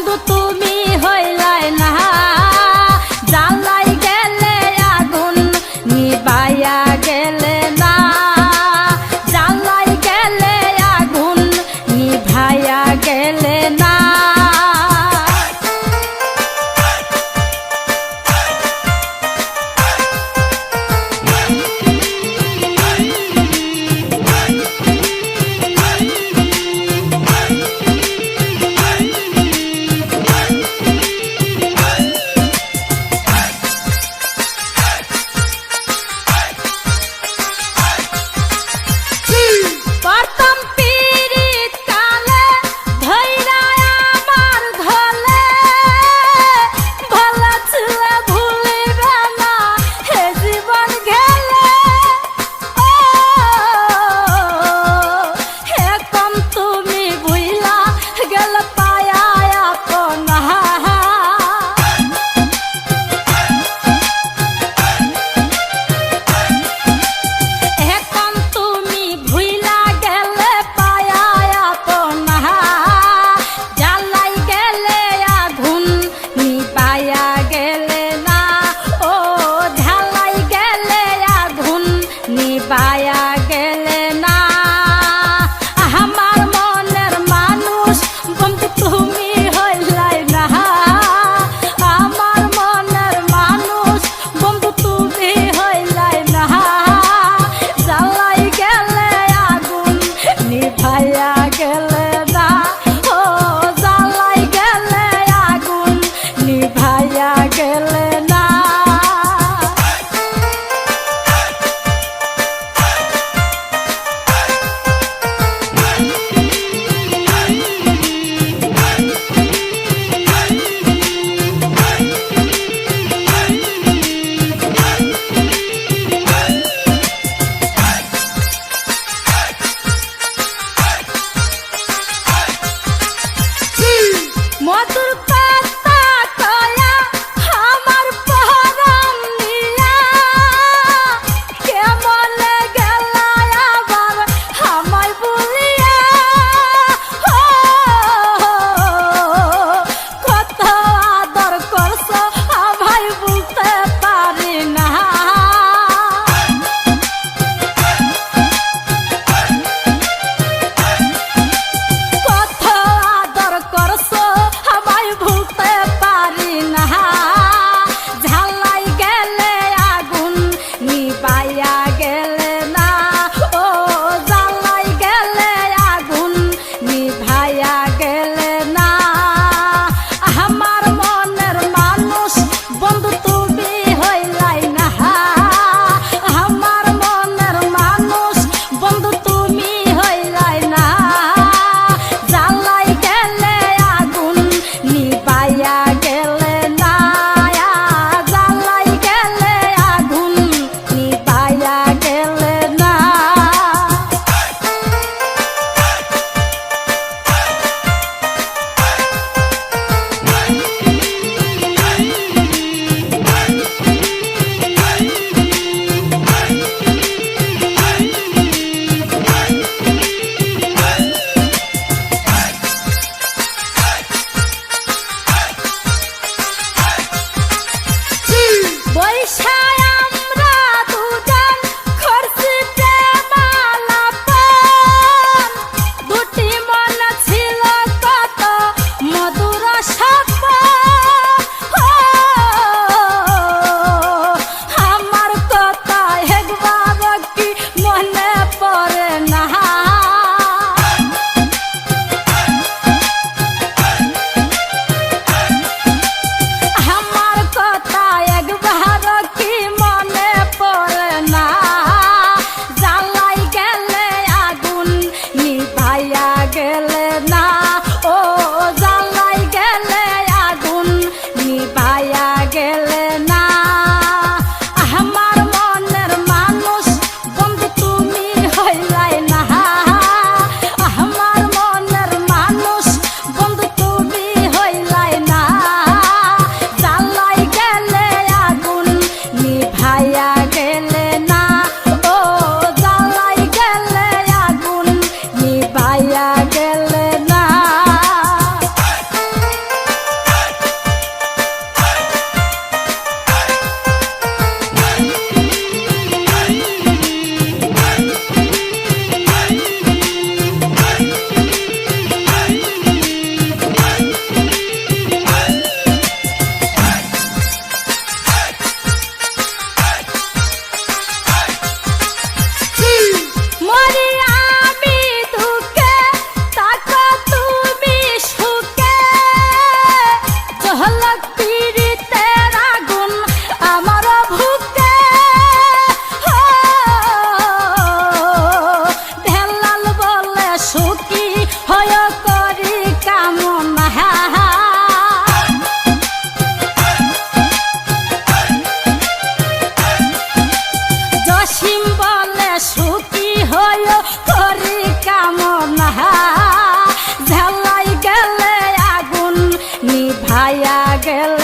বন্ধু তুমি হইলাই না, জ্বালাই গেলে আগুন নিবাইয়া গেলে না, জ্বালাই গেলে আগুন নিভাইয়া গেলে না। নিবাইয়া গেলে না আমার মনের মানুষ, বন্ধু তুমি হইলাই না, আমার মনের মানুষ, বন্ধু তুমি হইলাই না, জ্বালাই গেলে আগুন নিভাইয়া গেলে না, ও জ্বালাই গেলে আগুন নিভাইয়া গেলে না। মধুর কথা কয়া আমার পরাণ নিয়া কেমন গেল আবার আমায় বলিয়া, কত আদর করছ আমায় বলতে পারি না, কত আদর করছ আমায় ভুলতে পারি না, ঝালাই গেলে আগুন নিবাইয়া গেলে না, ও জ্বালাই গেলে আগুন নিভাইয়া গেলে না। আমার মনের মানুষ, বন্ধু তুমি হইলাই না, আমার মনের মানুষ, বন্ধু তুমি হইলাই না, জ্বালাই গেলে আগুন নিবাইয়া গেলে না, জ্বালাই গেলে আগুন নিবাইয়া গেলে না। বৈশায় আমরা দুজন করছি প্রেমালাপন, দুটি মন ছিল কত মধুর স্বপন, আমার কথা একবার কি মনে পড়ে না, আমার কথা একবার কি মনে পড়ে না, জ্বালাই গেলে আগুন নিভাইয়া গেলে না, ও জ্বালাই গেলে হারাইয়া গেল